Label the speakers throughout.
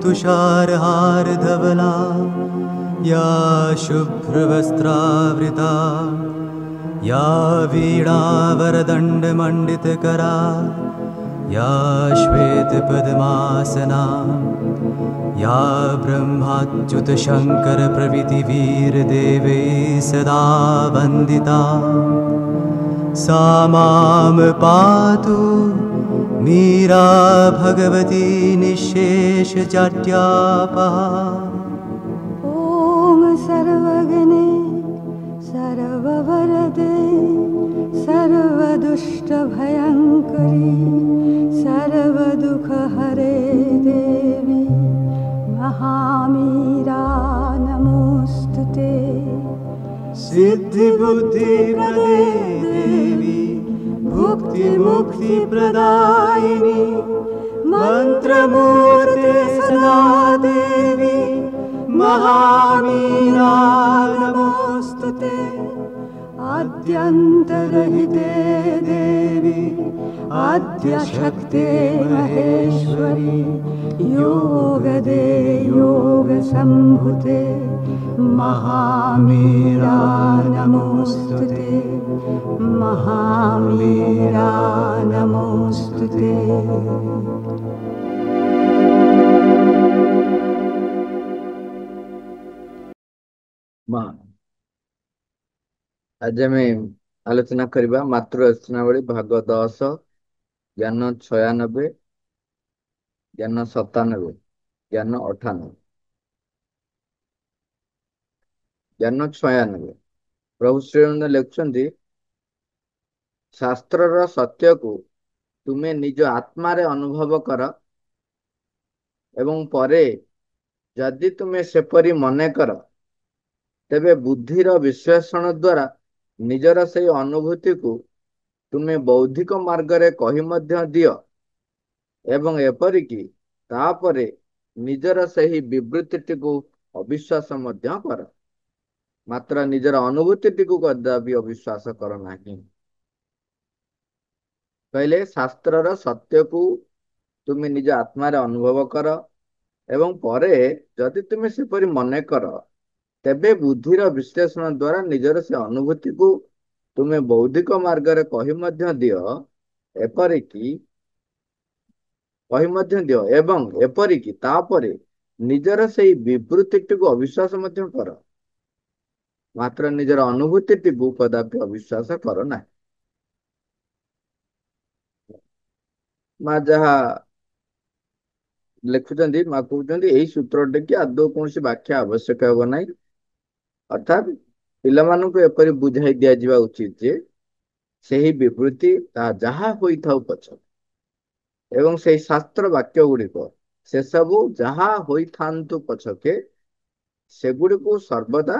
Speaker 1: तुषारहार धवला या शुभ्रवस्त्रावृता या वीणावरदण्डमण्डितकरा या श्वेतपद्मासना या ब्रह्माच्युतशङ्करप्रभृतिवीरदेवै सदा वन्दिता सा मां पातु मीरा भगवती निःशेषजाड्यापहा।
Speaker 2: ॐ सर्वगणे सर्ववरदे सर्वदुष्टभयङ्करी सर्वदुःखहरे देवी महामीरा नमोऽस्तुते।
Speaker 1: सिद्धिबुद्धिप्रदे देवी भुक्तिमुक्तिप्रदायिनी मन्त्रमूर्ते सदा देवी महामीरा नमोऽस्तुते। आद्यन्तरहिते देवी आद्यशक्ते महेश्वरी योगदे योगसम्भुते महामीरा नमोऽस्तुते महामीरा नमोऽस्तुते।
Speaker 3: आज आम आलोचना करवा मातृरचनावली भाग 10 ज्ञान 96 ज्ञान 97 ज्ञान 98 ज्ञान 96 प्रभु श्रीनंद लिखुंट शास्त्रर सत्य को तुम्हें निज आत्मा रे अनुभव कर एवं परे जदि तुम्हें सेपरी मने कर तेबे बुद्धिर विश्लेषण द्वारा निजर से अनुभूति को तुम्हें बौद्धिक मार्ग रे कही मध्य दियो एवं एपरिकी तापरे निजर सही विवृत्ति को अविश्वास मध्य कर मात्र निजर अनुभूति को कदापि अविश्वास कर नहीं। पहले शास्त्रर सत्य को तुम्हें निज आत्मा रे अनुभव कर एवं परे जदि तुम्हें सेपरी मने कर तेबे बुद्धिर विश्लेषण द्वारा निजर से अनुभूति को तुम्हें बौद्धिक मार्ग रे कही मध्य दियो एवं एपरिकी तापरे निजर से विवृत्ति को अविश्वास मध्य कर मात्र निजर अनुभूति को कदापि अविश्वास कर ना। माँ जहा लिखुंट माँ कहते यही सूत्र कि आदौ कौन व्याख्या आवश्यक हे ना अर्थात पिलामानंको एपरि बुझाई दिया जिबा उचित जे सही विवृत्ति ता जहा होई थाउ पछ एवं सही शास्त्र वाक्य गुड़िक से सबु जहा होई थांतु पछके सेगुड़िको सर्वदा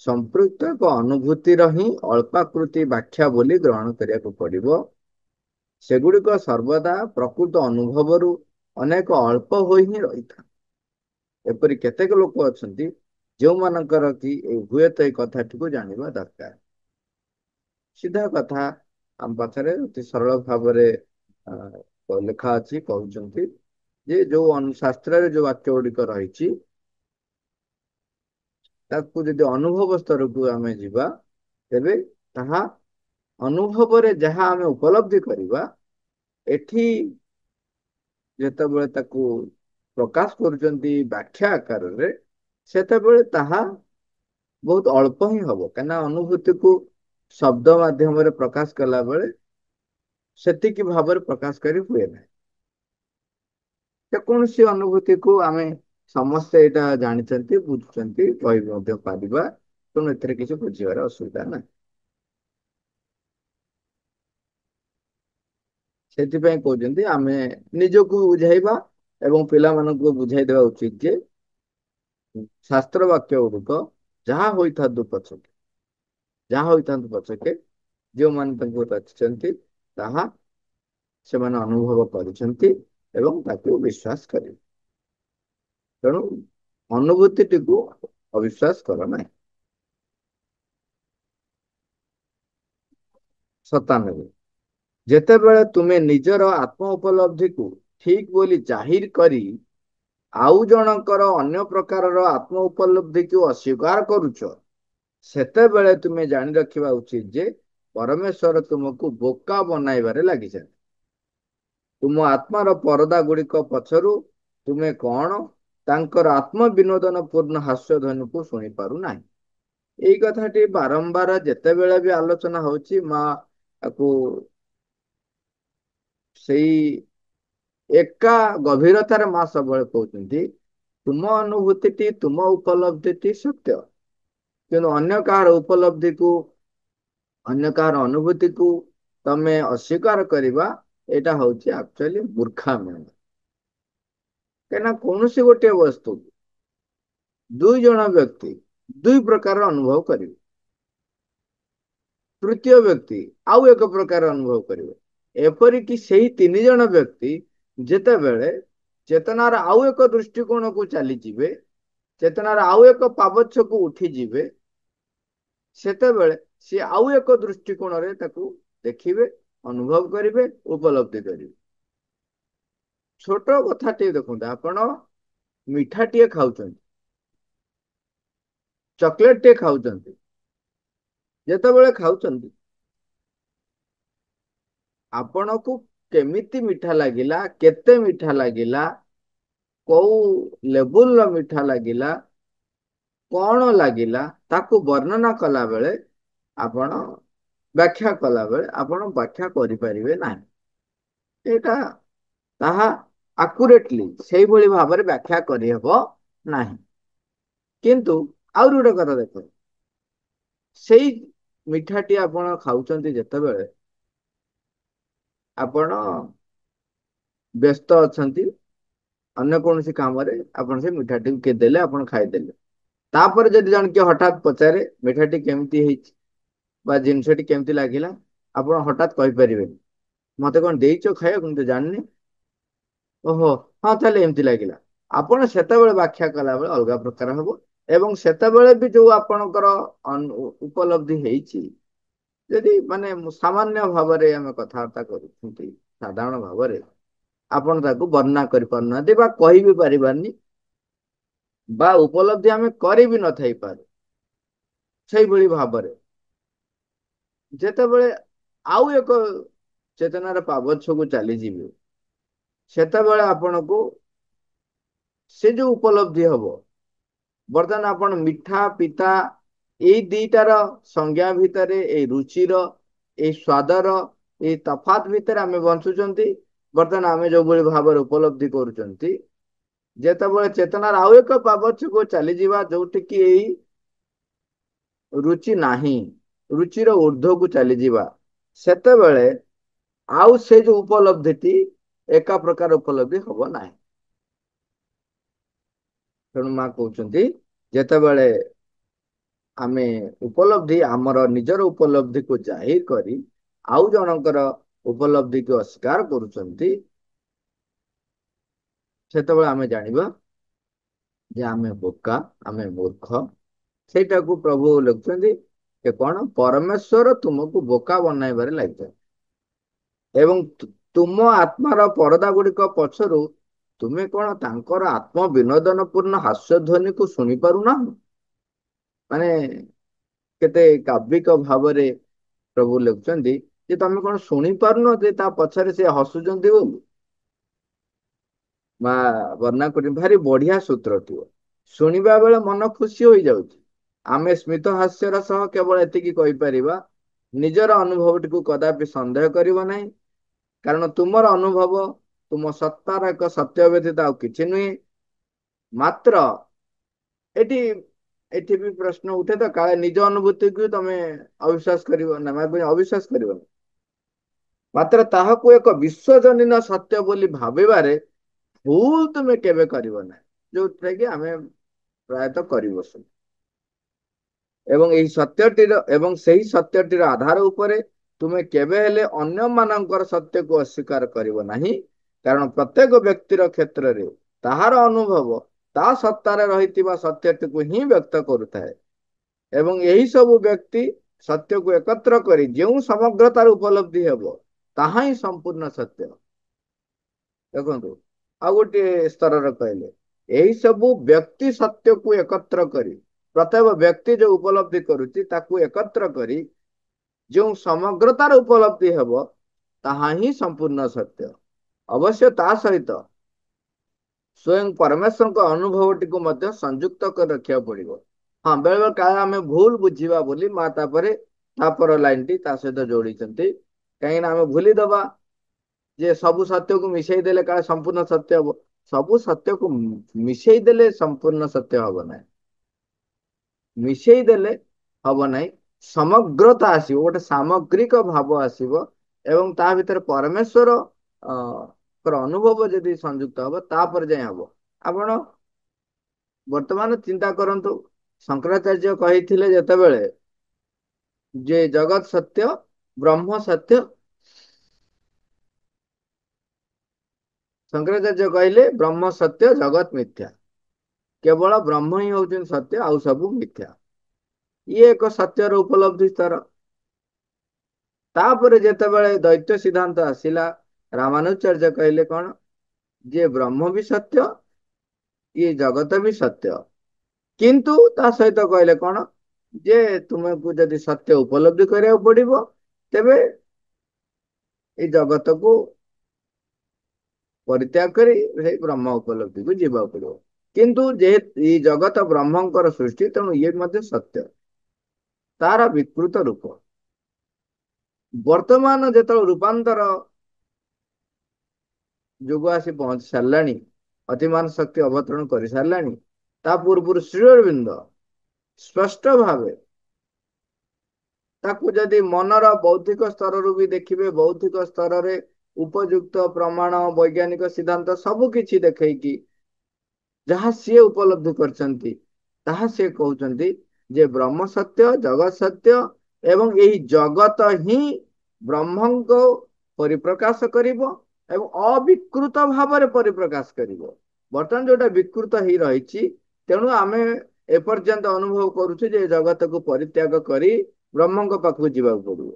Speaker 3: संपृक्त एक अनुभूतिर ही अल्पाकृति व्याख्या बोली ग्रहण करिया को पड़िबो। सेगुड़िक सर्वदा प्रकृत अनुभवरु अनेक अल्प होई ही रही था। एपरि केतेक लोक अछंती जो मानकर कि हुए तो कथाटी को जानवा दरकार। सीधा कथा आम पाखरे अति सरल भाव लिखा अच्छी कहते जे जो शास्त्र जो वाक्य गुड़िक रही जदि अनुभव स्तर को आम जीवा तेबे ताहा अनुभव रे जहाँ आम उपलब्धि करवा एठी जेतेबेले ताकू प्रकाश करुचंती व्याख्या आकार रे सेतेबेले ताहा बहुत अल्प ही हम कहीं अनुभूति को शब्द माध्यम रे प्रकाश कला बेले सेतिकी भाव रे प्रकाश करी हुए ना। कौन सी अनुभूति को आम समस्ते यहाँ जानी बुझुंट कही पारिबा तेणु ए किसी बुझार असुविधा ना। से कहते आम निजको बुझाइबा एवं पिला मानक बुझाई देवा उचित जे शास्त्र वाक्य गुड़िक जहाँ होता पछके जो मान रचि ताहा से माने अनुभव करिसेंती एवं ताकू विश्वास करें। तेणु अनुभूति को अविश्वास कर ना। 97 जेतेबेले तुमे निजर आत्म उपलब्धि को ठीक बोली जाहिर करी ଆଉ ଜଣଙ୍କର ଅନ୍ୟ ପ୍ରକାରର ଆତ୍ମ ଉପଲବ୍ଧିକୁ ଅସ୍ୱୀକାର କରୁଛ, ସେତେବେଳେ ତୁମେ ଜାଣି ରଖିବା ଉଚିତ ଯେ ପରମେଶ୍ୱର ତୁମକୁ ବୋକା ବନାଇବାରେ ଲାଗିଛନ୍ତି। ତୁମ ଆତ୍ମାର ପରଦା ଗୁଡ଼ିକ ପଛରୁ ତୁମେ କଣ ତାଙ୍କର ଆତ୍ମବିନୋଦନ ପୂର୍ଣ୍ଣ ହାସ୍ୟଧ୍ୱନିକୁ ଶୁଣିପାରୁନାହିଁ। ଏଇ କଥାଟି ବାରମ୍ବାର ଯେତେବେଳେ ବି ଆଲୋଚନା ହଉଛି, ମା ତାକୁ ସେଇ ଏକା ଗଭୀରତାରେ ମା ସବୁବେଳେ କହୁଛନ୍ତି, ତୁମ ଅନୁଭୂତିଟି ତୁମ ଉପଲବ୍ଧିଟି ସତ୍ୟ, କିନ୍ତୁ ଅନ୍ୟ କାହାର ଉପଲବ୍ଧିକୁ ଅନ୍ୟ କାହାର ଅନୁଭୂତିକୁ ତମେ ଅସ୍ୱୀକାର କରିବା, ଏଇଟା ହଉଛି ଆକ୍ଚୁଆଲି ମୂର୍ଖାମି। କାହିଁକିନା କୌଣସି ଗୋଟିଏ ବସ୍ତୁ ଦୁଇ ଜଣ ବ୍ୟକ୍ତି ଦୁଇ ପ୍ରକାର ଅନୁଭବ କରିବେ, ତୃତୀୟ ବ୍ୟକ୍ତି ଆଉ ଏକ ପ୍ରକାର ଅନୁଭବ କରିବେ। ଏପରିକି ସେହି ତିନି ଜଣ ବ୍ୟକ୍ତି ଯେତେବେଳେ ଚେତନାର ଆଉ ଏକ ଦୃଷ୍ଟିକୋଣକୁ ଚାଲିଯିବେ, ଚେତନାର ଆଉ ଏକ ପାବଚ୍ଛକୁ ଉଠିଯିବେ, ସେତେବେଳେ ସିଏ ଆଉ ଏକ ଦୃଷ୍ଟିକୋଣରେ ତାକୁ ଦେଖିବେ, ଅନୁଭବ କରିବେ, ଉପଲବ୍ଧି କରିବେ। ଛୋଟ କଥାଟିଏ ଦେଖନ୍ତୁ, ଆପଣ ମିଠାଟିଏ ଖାଉଛନ୍ତି, ଚକୋଲେଟଟିଏ ଖାଉଛନ୍ତି। ଯେତେବେଳେ ଖାଉଛନ୍ତି, ଆପଣଙ୍କୁ କେମିତି ମିଠା ଲାଗିଲା, କେତେ ମିଠା ଲାଗିଲା, କୋଉ ଲେବୁଲର ମିଠା ଲାଗିଲା, କଣ ଲାଗିଲା, ତାକୁ ବର୍ଣ୍ଣନା କଲା ବେଳେ ଆପଣ ବ୍ୟାଖ୍ୟା କଲା ବେଳେ ଆପଣ ବ୍ୟାଖ୍ୟା କରିପାରିବେ ନାହିଁ। ଏଇଟା ତାହା ଆକୁରେଟଲି ସେଇଭଳି ଭାବରେ ବ୍ୟାଖ୍ୟା କରିହେବ ନାହିଁ। କିନ୍ତୁ ଆହୁରି ଗୋଟେ କଥା ଦେଖ, ସେଇ ମିଠାଟି ଆପଣ ଖାଉଛନ୍ତି ଯେତେବେଳେ ଆପଣ ବ୍ୟସ୍ତ ଅଛନ୍ତି ଅନ୍ୟ କୌଣସି କାମରେ, ଆପଣ ସେ ମିଠାଟିକୁ କିଏ ଦେଲେ, ଆପଣ ଖାଇଦେଲେ। ତାପରେ ଯଦି ଜଣେ କିଏ ହଠାତ୍ ପଚାରେ ମିଠାଟି କେମିତି ହେଇଛି ବା ଜିନିଷଟି କେମିତି ଲାଗିଲା, ଆପଣ ହଠାତ୍ କହିପାରିବେନି, ମତେ କଣ ଦେଇଛ ଖାଇବାକୁ, ମୁଁ ତ ଜାଣିନି, ଓହୋ ହଁ ତାହେଲେ ଏମିତି ଲାଗିଲା। ଆପଣ ସେତେବେଳେ ବ୍ୟାଖ୍ୟା କଲାବେଳେ ଅଲଗା ପ୍ରକାର ହବ। ଏବଂ ସେତେବେଳେ ବି ଯୋଉ ଆପଣଙ୍କର ଉପଲବ୍ଧି ହେଇଛି, ଯଦି ମାନେ ସାମାନ୍ୟ ଭାବରେ ଆମେ କଥାବାର୍ତ୍ତା କରୁଛନ୍ତି, ସାଧାରଣ ଭାବରେ ଆପଣ ତାକୁ ବର୍ଣ୍ଣନା କରିପାରୁନାହାନ୍ତି ବା କହିବି ପାରିବାନି, ବା ଉପଲବ୍ଧି ଆମେ କରିବି ନଥାଇପାରୁ। ସେଇଭଳି ଭାବରେ ଯେତେବେଳେ ଆଉ ଏକ ଚେତନାର ପାବଚ୍ଛକୁ ଚାଲିଯିବେ, ସେତେବେଳେ ଆପଣଙ୍କୁ ସେ ଯୋଉ ଉପଲବ୍ଧି ହବ, ବର୍ତ୍ତମାନ ଆପଣ ମିଠା ପିତା ଏଇ ଦିଟାର ସଂଜ୍ଞା ଭିତରେ, ଏଇ ରୁଚିର, ଏଇ ସ୍ୱାଦର, ଏଇ ତଫାତ ଭିତରେ ଆମେ ବଞ୍ଚୁଛନ୍ତି। ବର୍ତ୍ତମାନ ଆମେ ଯୋଉଭଳି ଭାବରେ ଉପଲବ୍ଧି କରୁଛନ୍ତି, ଯେତେବେଳେ ଚେତନାର ଆଉ ଏକ ପାବଚ୍ଛକୁ ଚାଲିଯିବା, ଯୋଉଠି କି ଏଇ ରୁଚି ନାହିଁ, ରୁଚିର ଊର୍ଦ୍ଧ୍ୱକୁ ଚାଲିଯିବା, ସେତେବେଳେ ଆଉ ସେ ଯୋଉ ଉପଲବ୍ଧିଟି ଏକା ପ୍ରକାର ଉପଲବ୍ଧି ହବ ନାହିଁ। ତେଣୁ ମା କହୁଛନ୍ତି, ଯେତେବେଳେ ଆମେ ଉପଲବ୍ଧି ଆମର ନିଜର ଉପଲବ୍ଧିକୁ ଜାହିର କରି ଆଉ ଜଣଙ୍କର ଉପଲବ୍ଧିକୁ ଅସ୍ୱୀକାର କରୁଛନ୍ତି, ସେତେବେଳେ ଆମେ ଜାଣିବା ଯେ ଆମେ ବୋକା, ଆମେ ମୂର୍ଖ। ସେଇଟାକୁ ପ୍ରଭୁ ଲେଖୁଛନ୍ତି ଯେ କଣ, ପରମେଶ୍ୱର ତୁମକୁ ବୋକା ବନାଇବାରେ ଲାଗିଛନ୍ତି ଏବଂ ତୁମ ଆତ୍ମାର ପରଦା ଗୁଡ଼ିକ ପଛରୁ ତୁମେ କଣ ତାଙ୍କର ଆତ୍ମ ବିନୋଦନ ପୂର୍ଣ୍ଣ ହାସ୍ୟଧ୍ୱନିକୁ ଶୁଣିପାରୁନାହ। ମାନେ କେତେ କାବ୍ୟିକ ଭାବରେ ପ୍ରଭୁ ଲେଖୁଛନ୍ତି ଯେ ତମେ କଣ ଶୁଣିପାରୁନ ଯେ ତା ପଛରେ ସେ ହସୁଛନ୍ତି ବୋଲି। ମା ବର୍ଣ୍ଣନା କରି ଭାରି ବଢିଆ ସୂତ୍ରଟିଏ, ଶୁଣିବା ବେଳେ ମନ ଖୁସି ହୋଇଯାଉଛି। ଆମେ ସ୍ମିତ ହାସ୍ୟର ସହ କେବଳ ଏତିକି କହିପାରିବା, ନିଜର ଅନୁଭବଟିକୁ କଦାପି ସନ୍ଦେହ କରିବ ନାହିଁ, କାରଣ ତୁମର ଅନୁଭବ ତୁମ ସତ୍ତାର ଏକ ସତ୍ୟ ବ୍ୟତୀତ ଆଉ କିଛି ନୁହେଁ। ମାତ୍ର ଏଠି ଏଠି ବି ପ୍ରଶ୍ନ ଉଠେ ତ, କାଳେ ନିଜ ଅନୁଭୂତିକୁ ତମେ ଅବିଶ୍ୱାସ କରିବ ନା, ଅବିଶ୍ୱାସ କରିବ, ମାତ୍ର ତାହାକୁ ଏକ ବିଶ୍ୱଜନୀନ ସତ୍ୟ ବୋଲି ଭାବିବାରେ ଭୁଲ ତୁମେ କେବେ କରିବ ନାହିଁ, ଯୋଉଥିରେ କି ଆମେ ପ୍ରାୟତଃ କରିବସୁ। ଏବଂ ଏହି ସତ୍ୟଟିର ଏବଂ ସେହି ସତ୍ୟଟିର ଆଧାର ଉପରେ ତୁମେ କେବେ ହେଲେ ଅନ୍ୟମାନଙ୍କର ସତ୍ୟକୁ ଅସ୍ୱୀକାର କରିବ ନାହିଁ, କାରଣ ପ୍ରତ୍ୟେକ ବ୍ୟକ୍ତିର କ୍ଷେତ୍ରରେ ତାହାର ଅନୁଭବ ତା ସତ୍ତାରେ ରହିଥିବା ସତ୍ୟଟିକୁ ହିଁ ବ୍ୟକ୍ତ କରୁଥାଏ ଏବଂ ଏହି ସବୁ ବ୍ୟକ୍ତି ସତ୍ୟକୁ ଏକତ୍ର କରି ଯେଉଁ ସମଗ୍ରତାର ଉପଲବ୍ଧି ହେବ, ତାହା ହିଁ ସମ୍ପୂର୍ଣ୍ଣ ସତ୍ୟ। ଦେଖନ୍ତୁ, ଆଉ ଗୋଟିଏ ସ୍ତରରେ କହିଲେ, यही सबू व्यक्ति सत्य को एकत्र करी प्रत्येक व्यक्ति जो उपलब्धि करुच्ची ताकू एकत्र करी जो समग्रतार उपलब्धि हेब ताहा ही संपूर्ण सत्य। अवश्य ता सहित स्वयं परमेश्वर को अनुभव टी को मध्य संयुक्त कर रखा पड़ो। हाँ बेले बेले क्या आम भूल बुझा बोली माँ तापर लाइन टी सहित जोड़ी कहीं आम भूलीदबा जे सबु सत्य को मिसई देले का संपूर्ण सत्य हम सबु सत्य को मिसई देले संपूर्ण सत्य हम ना मिसई देले हम ना समग्रता आसो गोटे सामग्रिक भाव आसो एवं ता भीतर परमेश्वर अनुभव जदि संयुक्त हम तापर जाए हम आपण वर्तमान चिंता करंतु शंकराचार्य कही जेतेबेले जे जगत सत्य ब्रह्म सत्य शंकराचार्य कहले ब्रह्म सत्य जगत मिथ्या केवल ब्रह्म ही हूँ सत्य आउ सब मिथ्या ये एक सत्यर उपलब्धि स्तर। तापर जेतेबेले दैत्य सिद्धांत आसिला रामानुचार्य कहले कौन जे ब्रह्म भी सत्य ये जगत भी सत्य किंतु ता सहित कहले कौन जे तुमको जदि सत्य उपलब्धि करिया पड़िबो तेबे ये जगत को परित्याग करी ब्रह्म उपलब्धि को जीवा पड़ो किंतु जे ये जगत ब्रह्मंकर सृष्टि तेणु ये मध्य सत्य तार विकृत रूप वर्तमान जो रूपांतर जुग आसी पहुंच सारा अतिमान शक्ति अवतरण कर सारा ता पूर्व श्री अरविंद स्पष्ट भावे ताकू जदि मनर बौद्धिक स्तर भी देखिए बौद्धिक स्तर रे उपयुक्त प्रमाण वैज्ञानिक सिद्धांत सबु किछि देखैकी जहाँ सी उपलब्धि करछंती ताहा से कहउछंती जे ब्रह्म सत्य जगत सत्य एवं यही जगत ही ब्रह्म को परिप्रकाश करिवो एवं अविकृत भाव रे परिप्रकाश करिवो। बर्तमान जोटा विकृत ही रही तेणु आमे एपर्यंत अनुभव करुचे जे जगत को परित्याग करी ब्रह्म को पाखु जीवाक पड़ो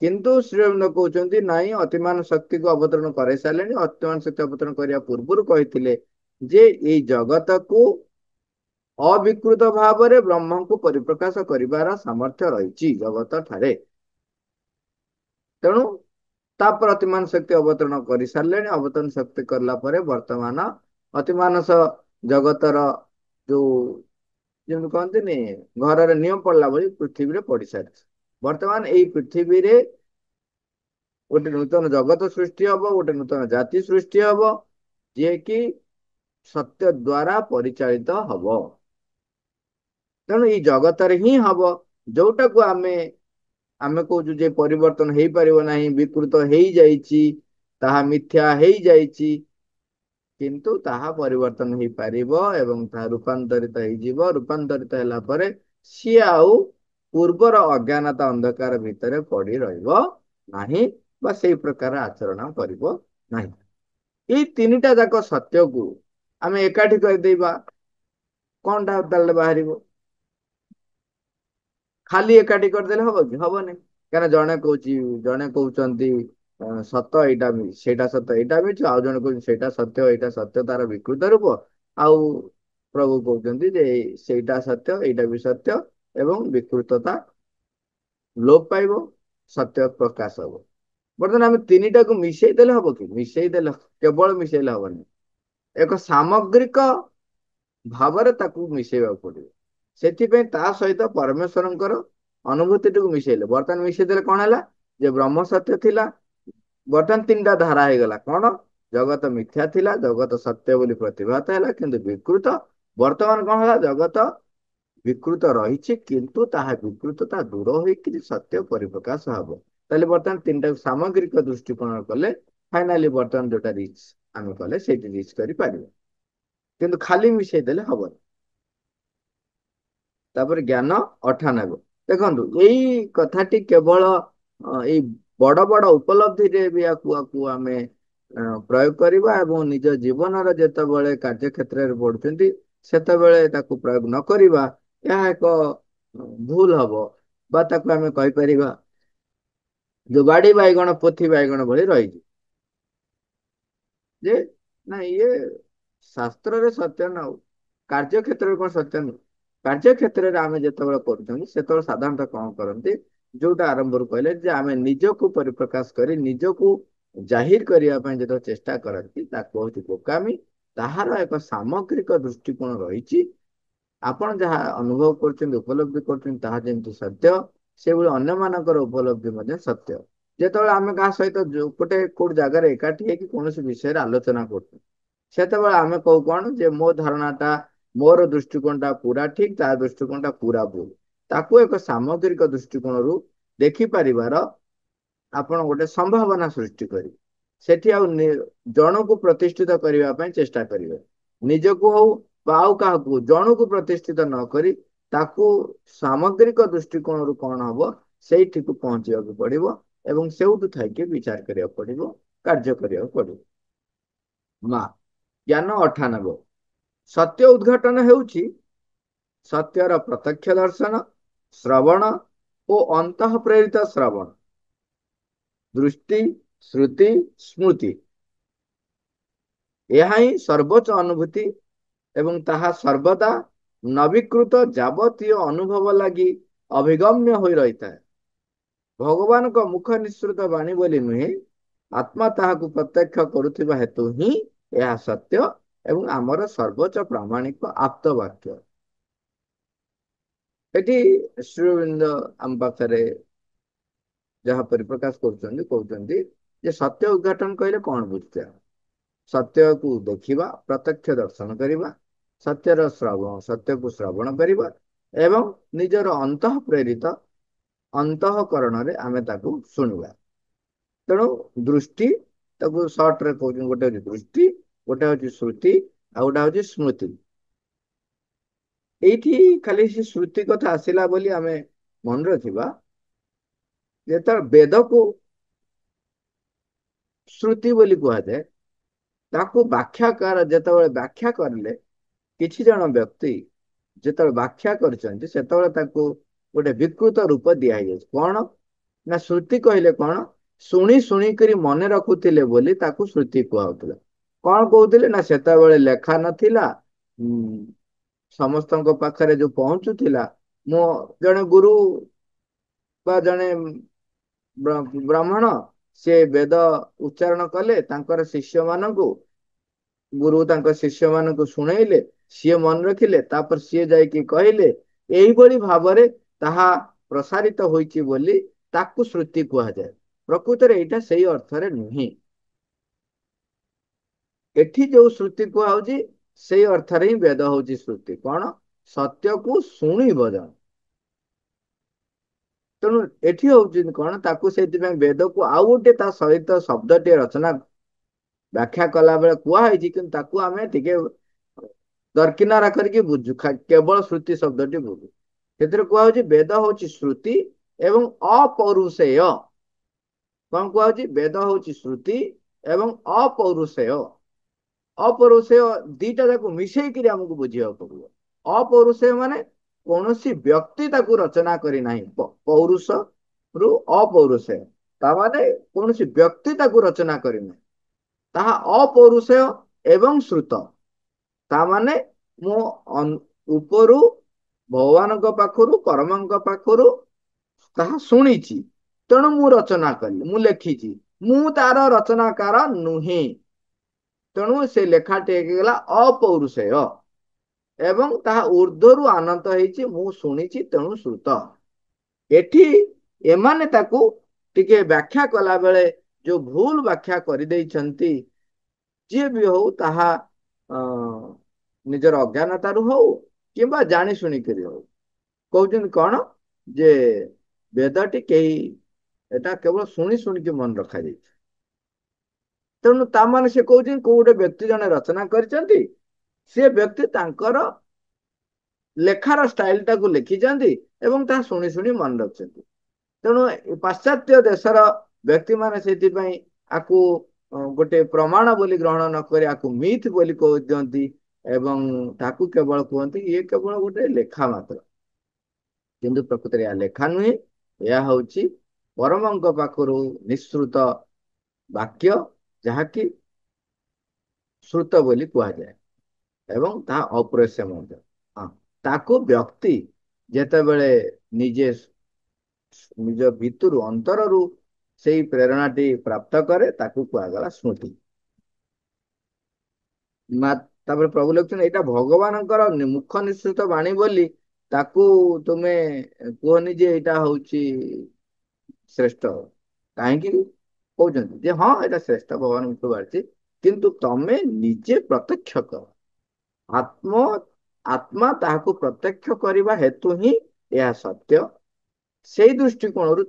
Speaker 3: किंतु श्री अरविंद कहते नाई अतिमान शक्ति को अवतरण कर सारे अतिमान शक्ति अवतरण करने पूर्व कहते जे ये जगत को अविकृत भाव रे ब्रह्म को परिप्रकाश करिवार सामर्थ्य रही जगत ठारे तेणु तापर अतिमान शक्ति अवतरण कर सारे अवतरण शक्ति करला परे वर्तमान अतिमानस जगतर जो जमी कहते घर नियम पड़ला भाई पृथ्वी रे पड़ सारी वर्तमान यही पृथ्वी रे गोटे नूतन जगत सृष्टि हम गोटे नूतन जाति सृष्टि हम जे कि सत्य द्वारा परिचालित हम तेणु ये जगत ही हम जोटा को आमे आमे कहूँ जे परिवर्तन हो पार ना विकृत हो जाइछि ताहा मिथ्या हो जाइछि किंतु ताहा परिवर्तन हो पारिबो एवं ताहा रूपांतरित हो रूपांतरित होला परे सी आउ पूर्वर अज्ञानता अंधकार भितर पड़ी रहिबो नाही बा से प्रकार आचरण करिबो नाही। ये तीनटा जाक सत्य को आमे एकाठी कर देबा कोनटा ताले बाहरिबो खाली एकाठी कर देले हबो कि हबो नै कारण जणे कहउचंती सत एटा सेटा सत एटा मिछ आउ जणे कहउचंती सेटा सत्य एटा सत्य तार विकृत रूप आउ प्रभु कहउचंती जे सेटा सत्य एटा भी सत्य एवं विकृतता लोप पाइबो सत्य प्रकाश हम बर्तमान आम तीन टा को मिसई देले हम कि मिसई देले केवल मिसैले हबनी एक सामग्रिक भाव मिसैबा पड़ो से ता सहित परमेश्वर अनुभूति टी मिसैले बर्तमान मिसई देले कौन है जे ब्रह्म सत्य थिला बर्तमान तीन टा धारा हो गला कौन जगत मिथ्या थिला जगत सत्य बोली प्रतिभात है किंतु विकृत वर्तमान कौन है जगत विकृत रही किंतु ताहा विकृतता दूर हो सत्य परिप्रकाश हम ताले बर्तमान तीन टा सामग्रिक दृष्टिकोण कले फाइनाली बर्तमान जोटा रिच आम कले से रिच कर किंतु खाली मिसई देले हबन। तापर ज्ञान 98 देखो यही कथाटी केवल यही बड़ बड़ उपलब्धि रे भी आकु आमे प्रयोग करवा एवं निज जीवन जिते कार्य क्षेत्र में बढ़ुंट से प्रयोग न करवा यह एक भूल हम बा ताकू आमे कहि परिबा जो बाड़ी बाइगण पोथी बाइगण भली रही जे ना ये ଶାସ୍ତ୍ରରେ ସତ୍ୟ ନା ଆଉ କାର୍ଯ୍ୟ କ୍ଷେତ୍ରରେ କଣ ସତ୍ୟ ନୁହଁ? କାର୍ଯ୍ୟ କ୍ଷେତ୍ରରେ ଆମେ ଯେତେବେଳେ କରୁଛନ୍ତି ସେତେବେଳେ ସାଧାରଣତଃ କଣ କରନ୍ତି, ଯୋଉଟା ଆରମ୍ଭରୁ କହିଲେ ଯେ ଆମେ ନିଜକୁ ପରିପ୍ରକାଶ କରି ନିଜକୁ ଜାହିର କରିବା ପାଇଁ ଯେତେବେଳେ ଚେଷ୍ଟା କରନ୍ତି ତାକୁ ହଉଛି ବୋକାମି। ତାହାର ଏକ ସାମଗ୍ରିକ ଦୃଷ୍ଟିକୋଣ ରହିଛି। ଆପଣ ଯାହା ଅନୁଭବ କରୁଛନ୍ତି ଉପଲବ୍ଧି କରୁଛନ୍ତି ତାହା ଯେମିତି ସତ୍ୟ, ସେଭଳି ଅନ୍ୟମାନଙ୍କର ଉପଲବ୍ଧି ମଧ୍ୟ ସତ୍ୟ। ଯେତେବେଳେ ଆମେ କାହା ସହିତ ଗୋଟେ କୋଉ ଜାଗାରେ ଏକାଠି ହେଇକି କୌଣସି ବିଷୟରେ ଆଲୋଚନା କରୁଛୁ, ସେତେବେଳେ ଆମେ କହୁ କଣ ଯେ ମୋ ଧାରଣାଟା, ମୋର ଦୃଷ୍ଟିକୋଣଟା ପୁରା ଠିକ, ତା ଦୃଷ୍ଟିକୋଣଟା ପୁରା ଭୁଲ। ତାକୁ ଏକ ସାମଗ୍ରିକ ଦୃଷ୍ଟିକୋଣରୁ ଦେଖିପାରିବାର ଆପଣ ଗୋଟେ ସମ୍ଭାବନା ସୃଷ୍ଟି କରିବେ। ସେଠି ଆଉ ଜଣକୁ ପ୍ରତିଷ୍ଠିତ କରିବା ପାଇଁ ଚେଷ୍ଟା କରିବେ, ନିଜକୁ ହଉ ବା ଆଉ କାହାକୁ, ଜଣକୁ ପ୍ରତିଷ୍ଠିତ ନ କରି ତାକୁ ସାମଗ୍ରିକ ଦୃଷ୍ଟିକୋଣରୁ କଣ ହବ ସେଇଠିକୁ ପହଞ୍ଚିବାକୁ ପଡିବ ଏବଂ ସେଇଠୁ ଥାଇକି ବିଚାର କରିବାକୁ ପଡିବ, କାର୍ଯ୍ୟ କରିବାକୁ ପଡିବ। ମା ଜ୍ଞାନ 98। ସତ୍ୟ ଉଦ୍ଘାଟନ ହେଉଛି ସତ୍ୟର ପ୍ରତ୍ୟକ୍ଷ ଦର୍ଶନ, ଶ୍ରବଣ ଓ ଅନ୍ତଃ ପ୍ରେରିତ ଶ୍ରବଣ, ଦୃଷ୍ଟି, ଶ୍ରୁତି, ସ୍ମୃତି। ଏହା ହିଁ ସର୍ବୋଚ୍ଚ ଅନୁଭୂତି ଏବଂ ତାହା ସର୍ବଦା ନବୀକୃତ ଯାବତୀୟ ଅନୁଭବ ଲାଗି ଅଭିଗମ୍ୟ ହୋଇ ରହିଥାଏ। ଭଗବାନଙ୍କ ମୁଖ ନିଃସୃତ ବାଣୀ ବୋଲି ନୁହେଁ, ଆତ୍ମା ତାହାକୁ ପ୍ରତ୍ୟକ୍ଷ କରୁଥିବା ହେତୁ ହିଁ ଏହା ସତ୍ୟ ଏବଂ ଆମର ସର୍ବୋଚ୍ଚ ପ୍ରାମାଣିକ ଆପ୍ତ ବାକ୍ୟ। ଏଠି ଶ୍ରୀ ଅରବିନ୍ଦ ଆମ ପାଖରେ ଯାହା ପରିପ୍ରକାଶ କରୁଛନ୍ତି, କହୁଛନ୍ତି ଯେ ସତ୍ୟ ଉଦ୍ଘାଟନ କହିଲେ କଣ ବୁଝୁଛେ? ସତ୍ୟକୁ ଦେଖିବା, ପ୍ରତ୍ୟକ୍ଷ ଦର୍ଶନ କରିବା, ସତ୍ୟକୁ ଶ୍ରବଣ କରିବା ଏବଂ ନିଜର ଅନ୍ତଃ ପ୍ରେରିତ ଅନ୍ତଃକରଣରେ ଆମେ ତାକୁ ଶୁଣିବା। ତେଣୁ ଦୃଷ୍ଟି, ତାକୁ ସର୍ଟରେ କହୁଛନ୍ତି, ଗୋଟେ ହଉଛି ଦୃଷ୍ଟି, ଗୋଟେ ହଉଛି ଶ୍ରୁତି, ଆଉ ଗୋଟେ ହଉଛି ସ୍ମୃତି। ଏଇଠି ଖାଲି ସେ ଶ୍ରୁତି କଥା ଆସିଲା ବୋଲି ଆମେ ମନେ ରଖିବା, ଯେତେବେଳେ ବେଦକୁ ଶ୍ରୁତି ବୋଲି କୁହାଯାଏ, ତାକୁ ବ୍ୟାଖ୍ୟାକାର ଯେତେବେଳେ ବ୍ୟାଖ୍ୟା କରିଲେ, କିଛି ଜଣ ବ୍ୟକ୍ତି ଯେତେବେଳେ ବ୍ୟାଖ୍ୟା କରିଛନ୍ତି ସେତେବେଳେ ତାକୁ ଗୋଟେ ବିକୃତ ରୂପ ଦିଆଯାଇଛି। କଣ ନା ଶ୍ରୁତି କହିଲେ କଣ, ଶୁଣି ଶୁଣିକରି ମନେ ରଖୁଥିଲେ ବୋଲି ତାକୁ ଶ୍ରୁତି କୁହାଉଥିଲା। କଣ କହୁଥିଲେ ନା ସେତେବେଳେ ଲେଖା ନଥିଲା, ସମସ୍ତଙ୍କ ପାଖରେ ଯୋଉ ପହଞ୍ଚୁଥିଲା, ମୁଁ ଜଣେ ଗୁରୁ ବା ଜଣେ ବ୍ରାହ୍ମଣ ସେ ବେଦ ଉଚ୍ଚାରଣ କଲେ, ତାଙ୍କର ଶିଷ୍ୟ ମାନଙ୍କୁ, ଗୁରୁ ତାଙ୍କ ଶିଷ୍ୟ ମାନଙ୍କୁ ଶୁଣେଇଲେ, ସିଏ ମନେ ରଖିଲେ, ତାପରେ ସିଏ ଯାଇକି କହିଲେ, ଏଇଭଳି ଭାବରେ ତାହା ପ୍ରସାରିତ ହୋଇଛି ବୋଲି ତାକୁ ଶ୍ରୁତି କୁହାଯାଏ। ପ୍ରକୃତରେ ଏଇଟା ସେଇ ଅର୍ଥରେ ନୁହେଁ। ଏଠି ଯୋଉ ଶ୍ରୁତି କୁହାଯାଉଛି ସେଇ ଅର୍ଥରେ ହିଁ ବେଦ ହଉଛି ଶ୍ରୁତି। କଣ? ସତ୍ୟକୁ ଶୁଣିବ ଜଣେ। ତେଣୁ ଏଠି ହଉଛି କଣ, ତାକୁ ସେଇଥିପାଇଁ ବେଦକୁ ଆଉ ଗୋଟେ ତା ସହିତ ଶବ୍ଦଟିଏ ରଚନା ବ୍ୟାଖ୍ୟା କଲା ବେଳେ କୁହାଯାଇଛି, କିନ୍ତୁ ତାକୁ ଆମେ ଟିକେ ଦରକିନାରା କରିକି ବୁଝୁ, କେବଳ ଶ୍ରୁତି ଶବ୍ଦଟି ବୁଝୁ। ସେଥିରେ କୁହାଯାଉଛି ବେଦ ହଉଛି ଶ୍ରୁତି ଏବଂ ଅପୌରୁଷେୟ। କଣ କୁହାଯାଉଛି? ବେଦ ହଉଛି ଶ୍ରୁତି ଏବଂ ଅପୌରୁଷେୟ। ଅପୌରୁଷେୟ ଦିଟା ଯାକୁ ମିଶେଇକିରି ଆମକୁ ବୁଝିବାକୁ ପଡିବ। ଅପୌରୁଷେୟ ମାନେ କୌଣସି ବ୍ୟକ୍ତି ତାକୁ ରଚନା କରିନାହିଁ। ପୌରୁଷ ରୁ ଅପୌରୁଷେୟ, ତାମାନେ କୌଣସି ବ୍ୟକ୍ତି ତାକୁ ରଚନା କରିନାହିଁ, ତାହା ଅପୌରୁଷେୟ ଏବଂ ଶ୍ରୁତ। ତାମାନେ ମୁଁ ଉପରୁ ଭଗବାନଙ୍କ ପାଖରୁ, ପରମଙ୍କ ପାଖରୁ ତାହା ଶୁଣିଛି, ତେଣୁ ମୁଁ ରଚନା କଲି, ମୁଁ ଲେଖିଛି, ମୁଁ ତାର ରଚନାକାର ନୁହେଁ। ତେଣୁ ସେ ଲେଖାଟି ହେଇଗଲା ଅପୌରୁଷେୟ ଏବଂ ତାହା ଉର୍ଦ୍ଧ୍ୱରୁ ଆନନ୍ତ ହେଇଛି, ମୁଁ ଶୁଣିଛି, ତେଣୁ ଶ୍ରୁତ। ଏଠି ଏମାନେ ତାକୁ ଟିକେ ବ୍ୟାଖ୍ୟା କଲା ବେଳେ ଯୋଉ ଭୁଲ ବ୍ୟାଖ୍ୟା କରିଦେଇଛନ୍ତି, ଯିଏ ବି ହଉ ତାହା ନିଜର ଅଜ୍ଞାନତାରୁ ହଉ କିମ୍ବା ଜାଣି ଶୁଣିକରି ହଉ, କହୁଛନ୍ତି କଣ ଯେ ବେଦଟି କେହି, ଏଟା କେବଳ ଶୁଣି ଶୁଣିକି ମନେ ରଖାଯାଇଛି। ତେଣୁ ତାମାନେ ସେ କହୁଛନ୍ତି କୋଉ ଗୋଟେ ବ୍ୟକ୍ତି ଜଣେ ରଚନା କରିଛନ୍ତି, ସେ ବ୍ୟକ୍ତି ତାଙ୍କର ଲେଖାର ଷ୍ଟାଇଲ ଟାକୁ ଲେଖିଛନ୍ତି ଏବଂ ତାହା ଶୁଣି ଶୁଣି ମନେ ରଖିଛନ୍ତି। ତେଣୁ ପାଶ୍ଚାତ୍ୟ ଦେଶର ବ୍ୟକ୍ତିମାନେ ସେଥିପାଇଁ ଆକୁ ଗୋଟେ ପ୍ରମାଣ ବୋଲି ଗ୍ରହଣ ନ କରି ଆକୁ ମିଥ୍ ବୋଲି କହିଦିଅନ୍ତି ଏବଂ ତାକୁ କେବଳ କୁହନ୍ତି ଇଏ କେବଳ ଗୋଟେ ଲେଖା ମାତ୍ର। କିନ୍ତୁ ପ୍ରକୃତରେ ଏହା ଲେଖା ନୁହେଁ, ଏହା ହଉଛି ପରମଙ୍କ ପାଖରୁ ନିଃସୃତ ବାକ୍ୟ, ଯାହାକି ଶ୍ରୁତ ବୋଲି କୁହାଯାଏ। ଏବଂ ତାହା ଅପ୍ରଶ୍ୟ ମଧ୍ୟ। ହଁ, ତାକୁ ବ୍ୟକ୍ତି ଯେତେବେଳେ ନିଜେ ନିଜ ଭିତରୁ ଅନ୍ତରରୁ ସେଇ ପ୍ରେରଣାଟି ପ୍ରାପ୍ତ କରେ ତାକୁ କୁହାଗଲା ସ୍ମୃତି। ତାପରେ ପ୍ରଭୁ ଲେଖୁଛନ୍ତି ଏଇଟା ଭଗବାନଙ୍କର ମୁଖ ନିଃସୃତ ବାଣୀ ବୋଲି ତାକୁ ତୁମେ କୁହନି ଯେ ଏଇଟା ହଉଛି ଶ୍ରେଷ୍ଠ। କାହିଁକି କହୁଛନ୍ତି ଯେ ହଁ ଏଇଟା ଶ୍ରେଷ୍ଠ ଭଗବାନ ମୁଖରୁ ବାହାରିଛି, କିନ୍ତୁ ତମେ ନିଜେ ପ୍ରତ୍ୟକ୍ଷ କର। ଆତ୍ମ ଆତ୍ମା ତାହାକୁ ପ୍ରତ୍ୟକ୍ଷ କରିବା ହେତୁ ହିଁ ଏହା ସତ୍ୟ। ସେଇ ଦୃଷ୍ଟିକୋଣରୁ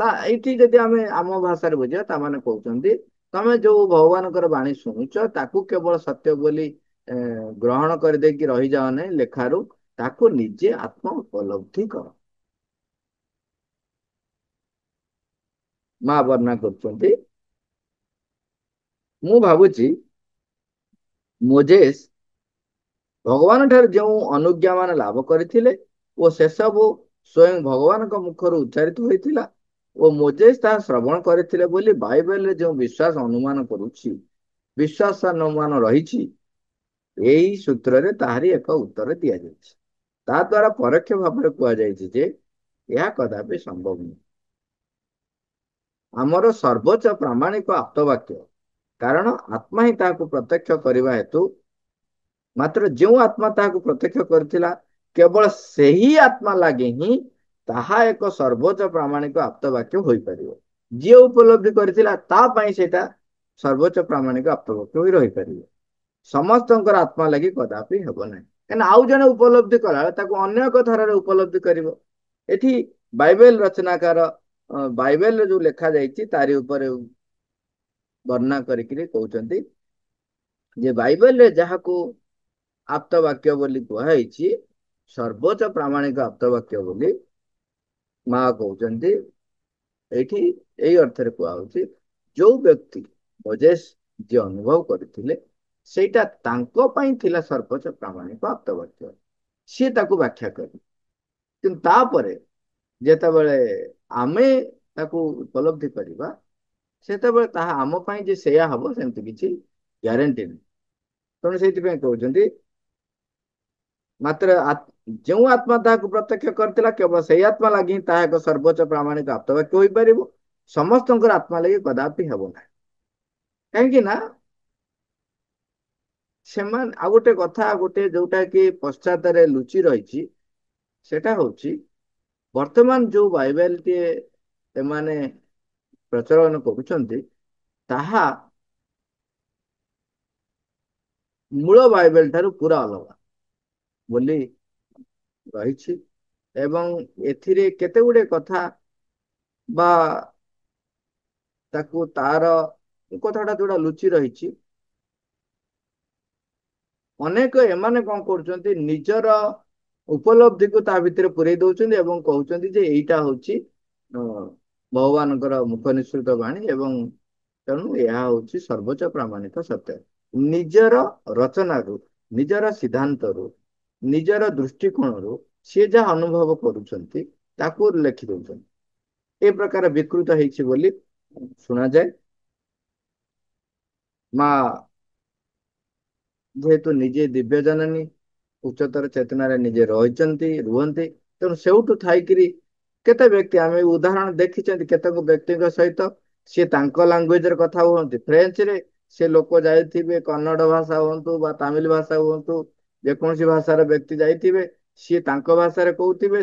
Speaker 3: ଏଇଠି ଯଦି ଆମେ ଆମ ଭାଷାରେ ବୁଝିବା, ତାମାନେ କହୁଛନ୍ତି ତମେ ଯୋଉ ଭଗବାନଙ୍କର ବାଣୀ ଶୁଣୁଛ ତାକୁ କେବଳ ସତ୍ୟ ବୋଲି ଗ୍ରହଣ କରିଦେଇକି ରହିଯାଅ ନାହିଁ ଲେଖାରୁ, ତାକୁ ନିଜେ ଆତ୍ମ ଉପଲବ୍ଧି କର। ମା ବର୍ଣ୍ଣନା କରୁଛନ୍ତି, ମୁଁ ଭାବୁଛି ମୋଜେସ୍ ଭଗବାନ ଠାରୁ ଯେଉଁ ଅନୁଜ୍ଞା ମାନ ଲାଭ କରିଥିଲେ ଓ ସେସବୁ ସ୍ୱୟଂ ଭଗବାନଙ୍କ ମୁଖରୁ ଉଚ୍ଚାରିତ ହୋଇଥିଲା ଓ ମୋଜେସ୍ ତାହା ଶ୍ରବଣ କରିଥିଲେ ବୋଲି ବାଇବେଲରେ ଯେଉଁ ବିଶ୍ୱାସ ଅନୁମାନ କରୁଛି, ବିଶ୍ୱାସ ଅନୁମାନ ରହିଛି, ଏହି ସୂତ୍ରରେ ତାହାରି ଏକ ଉତ୍ତର ଦିଆଯାଇଛି। ତା ଦ୍ୱାରା ପରୋକ୍ଷ ଭାବରେ କୁହାଯାଇଛି ଯେ ଏହା କଦାପି ସମ୍ଭବ ନୁହେଁ। ଆମର ସର୍ବୋଚ୍ଚ ପ୍ରାମାଣିକ ଆପ୍ତବାକ୍ୟ, କାରଣ ଆତ୍ମା ହିଁ ତାହାକୁ ପ୍ରତ୍ୟକ୍ଷ କରିବା ହେତୁ, ମାତ୍ର ଯେଉଁ ଆତ୍ମା ତାହାକୁ ପ୍ରତ୍ୟକ୍ଷ କରିଥିଲା କେବଳ ସେହି ଆତ୍ମା ଲାଗି ହିଁ ତାହା ଏକ ସର୍ବୋଚ୍ଚ ପ୍ରାମାଣିକ ଆପ୍ତବାକ୍ୟ ହୋଇପାରିବ। ଯିଏ ଉପଲବ୍ଧି କରିଥିଲା ତା ପାଇଁ ସେଇଟା ସର୍ବୋଚ୍ଚ ପ୍ରାମାଣିକ ଆପ୍ତବାକ୍ୟ ହୋଇ ରହିପାରିବ। ସମସ୍ତଙ୍କର ଆତ୍ମା ଲାଗି କଦାପି ହେବ ନାହିଁ। କାହିଁକିନା ଆଉ ଜଣେ ଉପଲବ୍ଧି କଲାବେଳେ ତାକୁ ଅନ୍ୟ ଏକ ଧାରାରେ ଉପଲବ୍ଧି କରିବ। ଏଠି ବାଇବେଲ ରଚନାକାର ବାଇବେଲରେ ଯୋଉ ଲେଖା ଯାଇଛି ତାରି ଉପରେ ବର୍ଣ୍ଣନା କରିକିରି କହୁଛନ୍ତି ଯେ ବାଇବେଲରେ ଯାହାକୁ ଆପ୍ତବାକ୍ୟ ବୋଲି କୁହାଯାଇଛି, ସର୍ବୋଚ୍ଚ ପ୍ରାମାଣିକ ଆପ୍ତବାକ୍ୟ ବୋଲି ମା କହୁଛନ୍ତି। ଏଇଠି ଏଇ ଅର୍ଥରେ କୁହାହଉଛି ଯୋଉ ବ୍ୟକ୍ତି ମୋଜେସ୍ ଯିଏ ଅନୁଭବ କରିଥିଲେ ସେଇଟା ତାଙ୍କ ପାଇଁ ଥିଲା ସର୍ବୋଚ୍ଚ ପ୍ରାମାଣିକ ଆପ୍ତବାକ୍ୟ, ସିଏ ତାକୁ ବ୍ୟାଖ୍ୟା କରିବେ। କିନ୍ତୁ ତାପରେ ଯେତେବେଳେ ଆମେ ତାକୁ ଉପଲବ୍ଧି କରିବା ସେତେବେଳେ ତାହା ଆମ ପାଇଁ ଯେ ସେଇଆ ହବ ସେମିତି କିଛି ଗ୍ୟାରେଣ୍ଟି ନାହିଁ। ତେଣୁ ସେଇଥିପାଇଁ କହୁଛନ୍ତି ମାତ୍ର ଯେଉଁ ଆତ୍ମା ତାହାକୁ ପ୍ରତ୍ୟକ୍ଷ କରିଥିଲା କେବଳ ସେଇ ଆତ୍ମା ଲାଗି ତାହା ଏକ ସର୍ବୋଚ୍ଚ ପ୍ରାମାଣିକ ଆପ୍ତବାକ୍ୟ ହୋଇପାରିବ। ସମସ୍ତଙ୍କର ଆତ୍ମା ଲାଗି କଦାପି ହେବ ନାହିଁ। କାହିଁକି ନା ସେମାନେ ଆଉ ଗୋଟେ କଥା ଗୋଟେ ଯୋଉଟା କି ପଶ୍ଚାତରେ ଲୁଚି ରହିଛି, ସେଟା ହଉଛି ବର୍ତ୍ତମାନ ଯୋଉ ବାଇବେଲଟିଏ ଏମାନେ ପ୍ରଚଳନ କରୁଛନ୍ତି ତାହା ମୂଳ ବାଇବେଲ ଠାରୁ ପୁରା ଅଲଗା ବୋଲି ରହିଛି। ଏବଂ ଏଥିରେ କେତେ ଗୁଡେ କଥା ବା ତାକୁ ତାର କଥାଟା ଯୋଉଟା ଲୁଚି ରହିଛି, ଅନେକ ଏମାନେ କଣ କରୁଛନ୍ତି ନିଜର ଉପଲବ୍ଧିକୁ ତା ଭିତରେ ପୁରେଇ ଦଉଛନ୍ତି ଏବଂ କହୁଛନ୍ତି ଯେ ଏଇଟା ହଉଛି ଭଗବାନଙ୍କର ମୁଖ ନିଃସୃତ ବାଣୀ ଏବଂ ତେଣୁ ଏହା ହଉଛି ସର୍ବୋଚ୍ଚ ପ୍ରାମାଣିକ ସତ୍ୟ। ନିଜର ରଚନାରୁ, ନିଜର ସିଦ୍ଧାନ୍ତରୁ, ନିଜର ଦୃଷ୍ଟିକୋଣରୁ ସିଏ ଯାହା ଅନୁଭବ କରୁଛନ୍ତି ତାକୁ ଲେଖି ଦଉଛନ୍ତି। ଏ ପ୍ରକାର ବିକୃତ ହେଇଛି ବୋଲି ଶୁଣାଯାଏ। ମା ଯେହେତୁ ନିଜେ ଦିବ୍ୟ ଜନନୀ ଉଚ୍ଚତର ଚେତନାରେ ନିଜେ ରୁହନ୍ତି, ତେଣୁ ସେଉଠୁ ଥାଇକିରି କେତେ ବ୍ୟକ୍ତି ଆମେ ଉଦାହରଣ ଦେଖିଛନ୍ତି କେତେକ ବ୍ୟକ୍ତିଙ୍କ ସହିତ ସିଏ ତାଙ୍କ ଲାଙ୍ଗୁଏଜରେ କଥା ହୁଅନ୍ତି, ଫ୍ରେଞ୍ଚରେ ସେ ଲୋକ ଯାଇଥିବେ, କନ୍ନଡ ଭାଷା ହୁଅନ୍ତୁ ବା ତାମିଲ ଭାଷା ହୁଅନ୍ତୁ, ଯେକୌଣସି ଭାଷାର ବ୍ୟକ୍ତି ଯାଇଥିବେ ସିଏ ତାଙ୍କ ଭାଷାରେ କହୁଥିବେ,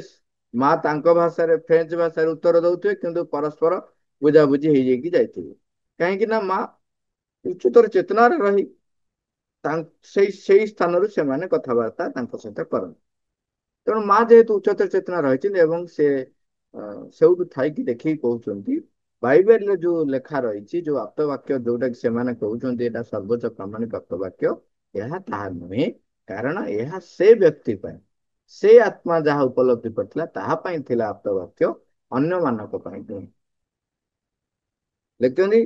Speaker 3: ମା ତାଙ୍କ ଭାଷାରେ ଫ୍ରେଞ୍ଚ ଭାଷାରେ ଉତ୍ତର ଦଉଥିବେ, କିନ୍ତୁ ପରସ୍ପର ବୁଝାବୁଝି ହେଇଯାଇକି ଯାଇଥିବେ। କାହିଁକି ନା ମା ଉଚ୍ଚତର ଚେତନାରେ ରହି ସେଇ ସ୍ଥାନରୁ ସେମାନେ କଥାବାର୍ତ୍ତା ତାଙ୍କ ସହିତ କରନ୍ତି। ତେଣୁ ମା ଯେହେତୁ ଉଚ୍ଚତର ଚେତନା ରହିଛନ୍ତି ଏବଂ ସେ ସେଉଠୁ ଥାଇକି ଦେଖିକି କହୁଛନ୍ତି ବାଇବେଲରେ ଯୋଉ ଲେଖା ରହିଛି, ଯୋଉ ଆପ୍ତବାକ୍ୟ ଯୋଉଟା କି ସେମାନେ କହୁଛନ୍ତି ଏଇଟା ସର୍ବୋଚ୍ଚ ପ୍ରାମାଣିକ ଆପ୍ତବାକ୍ୟ, ଏହା ତାହା ନୁହେଁ। କାରଣ ଏହା ସେ ବ୍ୟକ୍ତି ପାଇଁ, ସେ ଆତ୍ମା ଯାହା ଉପଲବ୍ଧି କରିଥିଲା ତାହା ପାଇଁ ଥିଲା ଆପ୍ତବାକ୍ୟ, ଅନ୍ୟମାନଙ୍କ ପାଇଁ ନୁହେଁ। ଲେଖୁଛନ୍ତି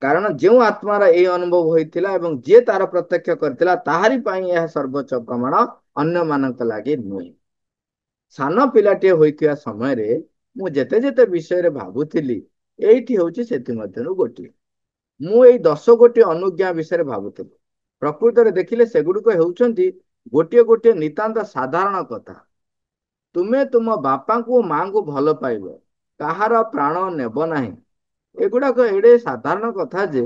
Speaker 3: କାରଣ ଯେଉଁ ଆତ୍ମାର ଏହି ଅନୁଭବ ହୋଇଥିଲା ଏବଂ ଯିଏ ତାର ପ୍ରତ୍ୟକ୍ଷ କରିଥିଲା ତାହାରି ପାଇଁ ଏହା ସର୍ବୋଚ୍ଚ ପ୍ରମାଣ, ଅନ୍ୟମାନଙ୍କ ଲାଗି ନୁହେଁ। ସାନ ପିଲାଟିଏ ହୋଇଥିବା ସମୟରେ ମୁଁ ଯେତେ ଯେତେ ବିଷୟରେ ଭାବୁଥିଲି, ଏଇଠି ହଉଛି ସେଥିମଧ୍ୟରୁ ଗୋଟିଏ। ମୁଁ ଏଇ 10 ଗୋଟି ଅନୁଜ୍ଞା ବିଷୟରେ ଭାବୁଥିଲି। ପ୍ରକୃତରେ ଦେଖିଲେ ସେଗୁଡ଼ିକ ହେଉଛନ୍ତି ଗୋଟିଏ ଗୋଟିଏ ନିତାନ୍ତ ସାଧାରଣ କଥା। ତୁମେ ତୁମ ବାପାଙ୍କୁ ଓ ମାଙ୍କୁ ଭଲ ପାଇବ, କାହାର ପ୍ରାଣ ନେବ ନାହିଁ। ଏଗୁଡାକ ଏଡେ ସାଧାରଣ କଥା ଯେ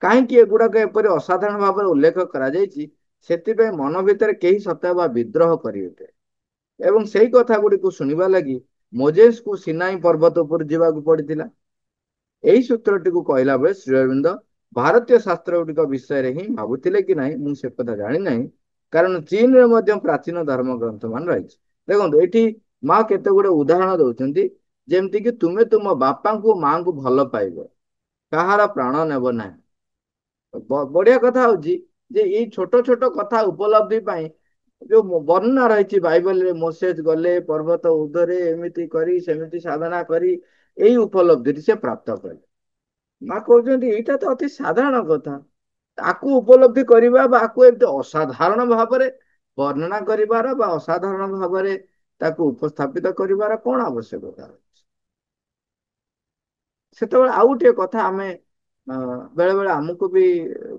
Speaker 3: କାହିଁକି ଏଗୁଡାକ ଏପରି ଅସାଧାରଣ ଭାବରେ ଉଲ୍ଲେଖ କରାଯାଇଛି, ସେଥିପାଇଁ ମନ ଭିତରେ କେହି ସତେ ବା ବିଦ୍ରୋହ କରିଉଠେ। ଏବଂ ସେଇ କଥା ଗୁଡିକୁ ଶୁଣିବା ଲାଗି ମୋଜେସକୁ ସିନାଇ ପର୍ବତ ଉପରୁ ଯିବାକୁ ପଡିଥିଲା। ଏହି ସୂତ୍ରଟିକୁ କହିଲା ବେଳେ ଶ୍ରୀ ଅରବିନ୍ଦ ଭାରତୀୟ ଶାସ୍ତ୍ର ଗୁଡିକ ବିଷୟରେ ହିଁ ଭାବୁଥିଲେ କି ନାହିଁ ମୁଁ ସେ କଥା ଜାଣିନାହିଁ, କାରଣ ଚୀନରେ ମଧ୍ୟ ପ୍ରାଚୀନ ଧର୍ମ ଗ୍ରନ୍ଥ ମାନ ରହିଛି। ଦେଖନ୍ତୁ ଏଠି ମା କେତେ ଗୁଡେ ଉଦାହରଣ ଦଉଛନ୍ତି, ଯେମିତିକି ତୁମେ ତୁମ ବାପାଙ୍କୁ ମାଙ୍କୁ ଭଲ ପାଇବ, କାହାର ପ୍ରାଣ ନେବ ନାହିଁ। ବଢିଆ କଥା ହଉଛି ଯେ ଏଇ ଛୋଟ ଛୋଟ କଥା ଉପଲବ୍ଧି ପାଇଁ ଯୋଉ ବର୍ଣ୍ଣନା ରହିଛି ବାଇବଲରେ, ମୋସେସ ଗଲେ ପର୍ବତ ଉର୍ଦ୍ଧ୍ୱରେ ଏମିତି କରି ସେମିତି ସାଧନା କରି ଏଇ ଉପଲବ୍ଧିଟି ସେ ପ୍ରାପ୍ତ କଲେ। ମା କହୁଛନ୍ତି ଏଇଟା ତ ଅତି ସାଧାରଣ କଥା, ତାକୁ ଉପଲବ୍ଧି କରିବା ବା ଆକୁ ଏମିତି ଅସାଧାରଣ ଭାବରେ ବର୍ଣ୍ଣନା କରିବାର ବା ଅସାଧାରଣ ଭାବରେ ତାକୁ ଉପସ୍ଥାପିତ କରିବାର କଣ ଆବଶ୍ୟକତା ଅଛି। ସେତେବେଳେ ଆଉ ଗୋଟିଏ କଥା ଆମେ ବେଳେ ବେଳେ ଆମକୁ ବି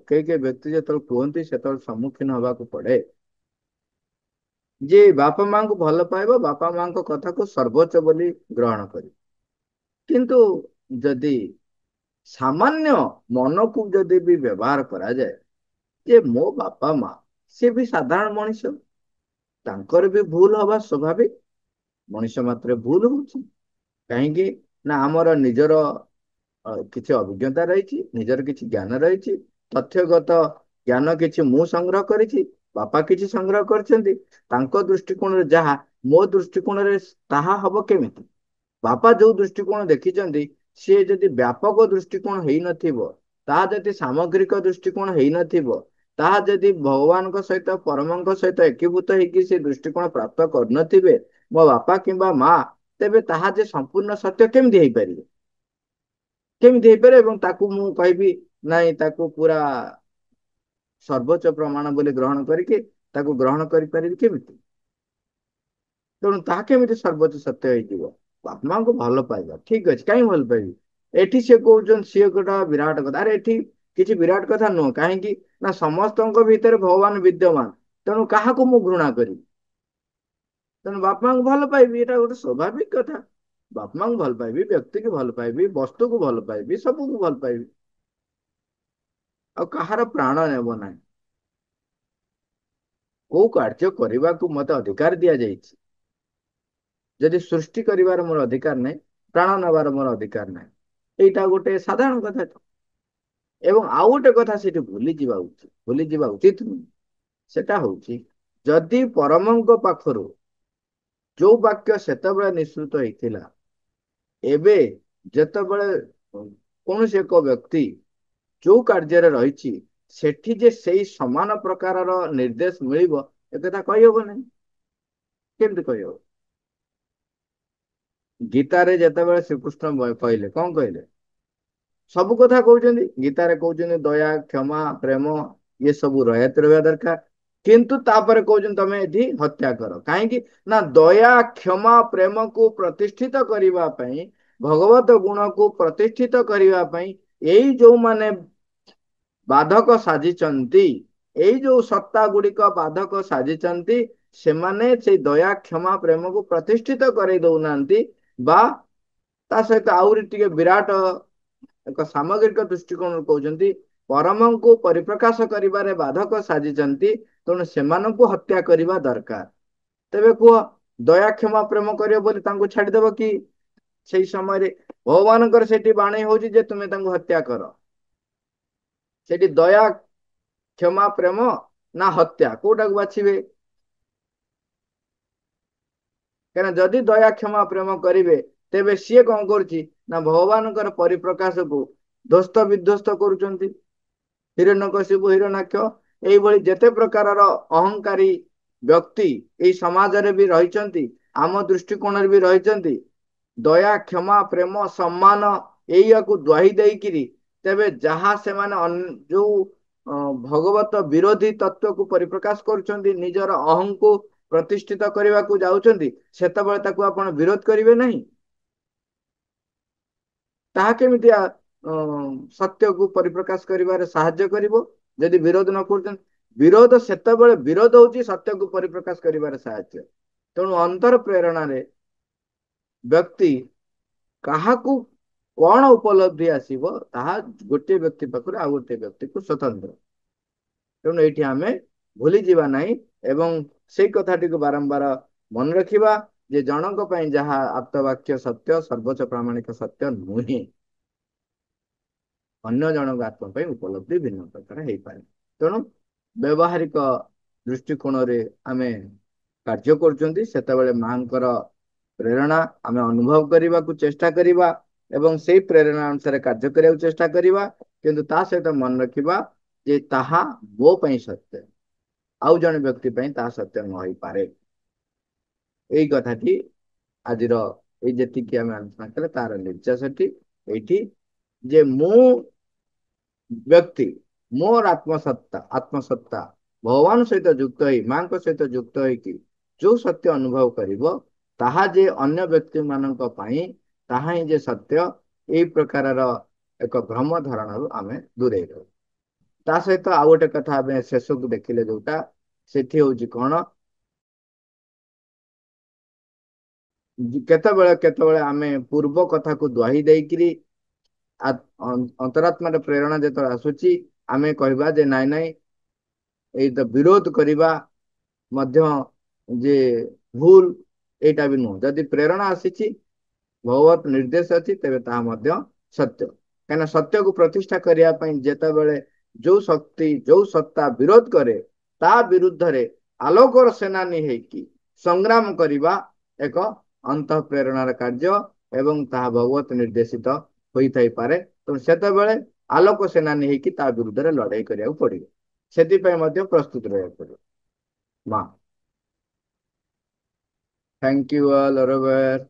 Speaker 3: କେହି କେହି ବ୍ୟକ୍ତି ଯେତେବେଳେ କୁହନ୍ତି ସେତେବେଳେ ସମ୍ମୁଖୀନ ହବାକୁ ପଡେ ଯେ ବାପା ମାଙ୍କୁ ଭଲ ପାଇବ, ବାପା ମାଙ୍କ କଥାକୁ ସର୍ବୋଚ୍ଚ ବୋଲି ଗ୍ରହଣ କରିବ। କିନ୍ତୁ ଯଦି ସାମାନ୍ୟ ମନକୁ ଯଦି ବି ବ୍ୟବହାର କରାଯାଏ ଯେ ମୋ ବାପା ମା ସେ ବି ସାଧାରଣ ମଣିଷ, ତାଙ୍କର ବି ଭୁଲ ହବା ସ୍ୱାଭାବିକ, ମଣିଷ ମାତ୍ରେ ଭୁଲ ହଉଛି। କାହିଁକି ନା ଆମର ନିଜର କିଛି ଅଭିଜ୍ଞତା ରହିଛି, ନିଜର କିଛି ଜ୍ଞାନ ରହିଛି, ତଥ୍ୟଗତ ଜ୍ଞାନ କିଛି ମୁଁ ସଂଗ୍ରହ କରିଛି, ବାପା କିଛି ସଂଗ୍ରହ କରିଛନ୍ତି। ତାଙ୍କ ଦୃଷ୍ଟିକୋଣରେ ଯାହା ମୋ ଦୃଷ୍ଟିକୋଣରେ ତାହା ହବ କେମିତି? ବାପା ଯୋଉ ଦୃଷ୍ଟିକୋଣ ଦେଖିଛନ୍ତି ସିଏ ଯଦି ବ୍ୟାପକ ଦୃଷ୍ଟିକୋଣ ହେଇନଥିବ, ତାହା ଯଦି ସାମଗ୍ରିକ ଦୃଷ୍ଟିକୋଣ ହେଇନଥିବ, ତାହା ଯଦି ଭଗବାନଙ୍କ ସହିତ ପରମଙ୍କ ସହିତ ଏକୀଭୂତ ହେଇକି ସେ ଦୃଷ୍ଟିକୋଣ ପ୍ରାପ୍ତ କରୁନଥିବେ ମୋ ବାପା କିମ୍ବା ମା, ତେବେ ତାହା ଯେ ସମ୍ପୂର୍ଣ୍ଣ ସତ୍ୟ କେମିତି ହେଇପାରିବ? କେମିତି ହେଇପାରେ? ଏବଂ ତାକୁ ମୁଁ କହିବି ନାଇଁ ତାକୁ ପୁରା ସର୍ବୋଚ୍ଚ ପ୍ରମାଣ ବୋଲି ଗ୍ରହଣ କରିକି ତାକୁ ଗ୍ରହଣ କରିପାରିବି କେମିତି? ତେଣୁ ତାହା କେମିତି ସର୍ବୋଚ୍ଚ ସତ୍ୟ ହେଇଯିବ? ବାପା ମାଙ୍କୁ ଭଲ ପାଇବା ଠିକ ଅଛି, କାହିଁ ଭଲ ପାଇବି? ଏଠି ସିଏ କହୁଛନ୍ତି ସିଏ ଗୋଟେ ବିରାଟ କଥା। ଆରେ ଏଠି କିଛି ବିରାଟ କଥା ନୁହଁ। କାହିଁକି ନା ସମସ୍ତଙ୍କ ଭିତରେ ଭଗବାନ ବିଦ୍ୟମାନ, ତେଣୁ କାହାକୁ ମୁଁ ଘୃଣା କରିବି? ତେଣୁ ବାପା ମାଙ୍କୁ ଭଲ ପାଇବି, ଏଇଟା ଗୋଟେ ସ୍ୱାଭାବିକ କଥା। ବାପା ମାଙ୍କୁ ଭଲ ପାଇବି, ବ୍ୟକ୍ତିକୁ ଭଲ ପାଇବି, ବସ୍ତୁକୁ ଭଲ ପାଇବି, ସବୁକୁ ଭଲ ପାଇବି, ଆଉ କାହାର ପ୍ରାଣ ନେବ ନାହିଁ। କୋଉ କାର୍ଯ୍ୟ କରିବାକୁ ମତେ ଅଧିକାର ଦିଆଯାଇଛି? ଯଦି ସୃଷ୍ଟି କରିବାର ମୋର ଅଧିକାର ନାହିଁ, ପ୍ରାଣ ନେବାର ମୋର ଅଧିକାର ନାହିଁ, ଏଇଟା ଗୋଟେ ସାଧାରଣ କଥା। ଏବଂ ଆଉ ଗୋଟେ କଥା ସେଠି ଭୁଲିଯିବା ଉଚିତ ନୁହେଁ। ସେଟା ହଉଛି ଯଦି ପରମଙ୍କ ପାଖରୁ ଯୋଉ ବାକ୍ୟ ସେତେବେଳେ ନିଃସୃତ ହେଇଥିଲା, ଏବେ ଯେତେବେଳେ କୌଣସି ଏକ ବ୍ୟକ୍ତି ଯୋଉ କାର୍ଯ୍ୟରେ ରହିଛି ସେଠି ଯେ ସେଇ ସମାନ ପ୍ରକାରର ନିର୍ଦ୍ଦେଶ ମିଳିବ ଏକଥା କହିହବ ନାହିଁ। କେମିତି କହିହବ? ଗୀତାରେ ଯେତେବେଳେ ଶ୍ରୀକୃଷ୍ଣ କହିଲେ କଣ କହିଲେ? ସବୁ କଥା କହୁଛନ୍ତି, ଗୀତାରେ କହୁଛନ୍ତି ଦୟା କ୍ଷମା ପ୍ରେମ ଇଏ ସବୁ ରହିବା ଦରକାର, କିନ୍ତୁ ତାପରେ କହୁଛନ୍ତି ତମେ ଏଠି ହତ୍ୟା କର। କାହିଁକି ନା ଦୟା କ୍ଷମା ପ୍ରେମକୁ ପ୍ରତିଷ୍ଠିତ କରିବା ପାଇଁ, ଭଗବତ ଗୁଣକୁ ପ୍ରତିଷ୍ଠିତ କରିବା ପାଇଁ ଏଇ ଯୋଉମାନେ ବାଧକ ସାଜିଛନ୍ତି, ଏଇ ଯୋଉ ସତ୍ତା ଗୁଡିକ ବାଧକ ସାଜିଛନ୍ତି, ସେମାନେ ସେଇ ଦୟା କ୍ଷମା ପ୍ରେମକୁ ପ୍ରତିଷ୍ଠିତ କରେଇ ଦଉନାହାନ୍ତି, ବା ତା ସହିତ ଆହୁରି ଟିକେ ବିରାଟ ଏକ ସାମଗ୍ରିକ ଦୃଷ୍ଟିକୋଣରୁ କହୁଛନ୍ତି ପରମଙ୍କୁ ପରିପ୍ରକାଶ କରିବାରେ ବାଧକ ସାଜିଛନ୍ତି, ତେଣୁ ସେମାନଙ୍କୁ ହତ୍ୟା କରିବା ଦରକାର। ତେବେ କୁହ ଦୟା କ୍ଷମା ପ୍ରେମ କରିବ ବୋଲି ତାଙ୍କୁ ଛାଡିଦବ କି? ସେଇ ସମୟରେ ଭଗବାନଙ୍କର ସେଠି ବାଣୀ ହଉଛି ଯେ ତୁମେ ତାଙ୍କୁ ହତ୍ୟା କର। ସେଠି ଦୟା କ୍ଷମା ପ୍ରେମ ନା ହତ୍ୟା, କୋଉଟାକୁ ବାଛିବେ? କାରଣ ଯଦି ଦୟା କ୍ଷମା ପ୍ରେମ କରିବେ ତେବେ ସିଏ କଣ କରୁଛି ନା ଭଗବାନଙ୍କର ପରିପ୍ରକାଶକୁ ଧ୍ୱସ୍ତ ବିଧ୍ୱସ୍ତ କରୁଛନ୍ତି। ହିରଣ୍ୟକଶିପୁ ହିରଣ୍ୟାକ୍ଷ ଏଇଭଳି ଯେତେ ପ୍ରକାରର ଅହଙ୍କାରୀ ବ୍ୟକ୍ତି ଏଇ ସମାଜରେ ବି ରହିଛନ୍ତି, ଆମ ଦୃଷ୍ଟିକୋଣରେ ବି ରହିଛନ୍ତି, ଦୟା କ୍ଷମା ପ୍ରେମ ସମ୍ମାନ ଏଇଆକୁ ଦ୍ୱାହି ଦେଇକିରି ତେବେ ଯାହା ସେମାନେ ଯୋଉ ଭଗବତ ବିରୋଧୀ ତତ୍ଵକୁ ପରିପ୍ରକାଶ କରୁଛନ୍ତି, ନିଜର ଅହଂକୁ ପ୍ରତିଷ୍ଠିତ କରିବାକୁ ଯାଉଛନ୍ତି, ସେତେବେଳେ ତାକୁ ଆପଣ ବିରୋଧ କରିବେ ନାହିଁ। ତାହା କେମିତି ସତ୍ୟକୁ ପରିପ୍ରକାଶ କରିବାରେ ସାହାଯ୍ୟ କରିବ? जदि विरोध न कर विरोध सेतबेले विरोध होची सत्य को परिप्रकाश करिवार साहाय्य तेणु अंतर प्रेरणा रे व्यक्ति काहाकू कौन उपलब्धि आसीबो ताहा गोटे व्यक्ति पाखरे आ गोटे व्यक्ति को स्वतंत्र तेणु ये आम भूली जीवा नहीं एवं से कथाटी को बारंबार मन रखिबा जे जनक पई जहा आप्तवाक्य सत्य सर्वोच्च प्रामाणिक सत्य नुहे अन्य जनक आत्मा पई उपलब्धि भिन्न प्रकार हो पाए तेणु व्यवहारिक दृष्टिकोण रे आमे कार्य करचंती सेतबेले मांकर प्रेरणा आमे अनुभव करने को चेष्टा करिबा एवं से प्रेरणा अनुसार कार्य करने चेष्टा करिबा किंतु ता सहित मन रखिबा जे ताहा मो पई सत्य आउ जन व्यक्ति पई ता सत्य न होई पारे एई कथाटी आजिर ए जेतिकी आमे आलोचना कले तार निर्देशटी एठी जे मो व्यक्ति मोर आत्मसत्ता भगवान सहित युक्त होई मां को सहित युक्त होई कि जो सत्य अनुभव करिवो ताहा जे अन्य व्यक्ति मानक पई ताहा ही जे सत्य ए प्रकार एक भ्रम धारणा आमे दूरे रहू ता सहित आउ गोटे कथा आमे शेष को देखिले जोटा सेठी होची कोन केतबेले आमे पूर्व कथा को द्वाही देइकरी अंतरात्मा प्रेरणा जो आसूची आमे कहबा जे नाई नाई ए तो विरोध करिबा मध्य जे भूल एटा भी नुह जदि प्रेरणा आसीची भगवत निर्देश अच्छी तेरे ता मध्य सत्य कहीं सत्य को प्रतिष्ठा करने जेतेबेले जो शक्ति जो सत्ता विरोध करे ता विरुद्ध रे आलोकर सेनानी हेकी संग्राम करिबा एक अंत प्रेरणार कार्य एवं ता भगवत निर्देशित होई थाई पारे तो सेतेबेले आलोक सेनानी हेकी ता विरुद्ध रे लड़ाई करिया पड़िबो सेति पय मध्य प्रस्तुत रहया पड़िबो मां थैंक यू ऑल ओवर